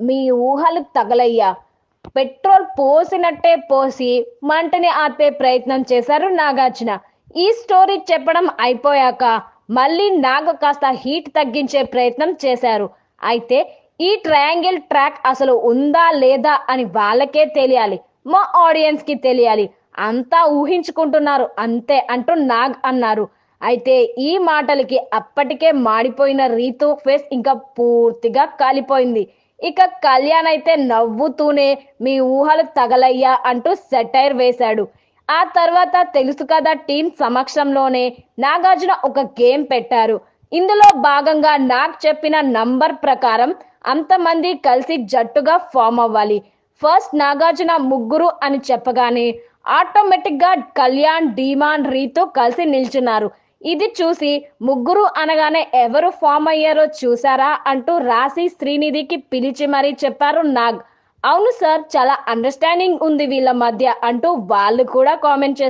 మీ ఊహలు తగలయ్యా. పెట్రోల్ పోసినట్టే పోసి మంటని ఆపే ప్రయత్నం చేశారు నాగార్జున. ఈ స్టోరీ చెప్పడం అయిపోయాక మళ్ళీ నాగ కాస్త హీట్ తగ్గించే ప్రయత్నం చేశారు. అయితే ఈ ట్రయాంగిల్ ట్రాక్ అసలు ఉందా లేదా అని వాళ్ళకే తెలియాలి, మా ఆడియన్స్ కి తెలియాలి. అంతా ఊహించుకుంటున్నారు అంతే అంటూ నాగ్ అన్నారు. అయితే ఈ మాటలకి అప్పటికే మాడిపోయిన రీతు ఫేస్ ఇంకా పూర్తిగా కాలిపోయింది. ఇక కళ్యాణ్ అయితే నవ్వుతూనే మీ ఊహలు తగలయ్యా అంటూ సెటైర్ వేశాడు. ఆ తర్వాత తెలుసు కదా టీం సమక్షంలోనే నాగార్జున ఒక గేమ్ పెట్టారు. ఇందులో భాగంగా నాగ్ చెప్పిన నంబర్ ప్రకారం అంతమంది కలిసి జట్టుగా ఫామ్ అవ్వాలి. ఫస్ట్ నాగార్జున ముగ్గురు అని చెప్పగానే ఆటోమేటిక్ గా కళ్యాణ్, డీమాన్, రీతు కలిసి నిల్చున్నారు. ఇది చూసి ముగ్గురు అనగానే ఎవరు ఫామ్ అయ్యారో చూసారా అంటూ రాశి, శ్రీనిధికి పిలిచి మరీ చెప్పారు నాగ్. అవును సార్, చాలా అండర్స్టాండింగ్ ఉంది వీళ్ళ మధ్య అంటూ వాళ్ళు కూడా కామెంట్ చేశారు.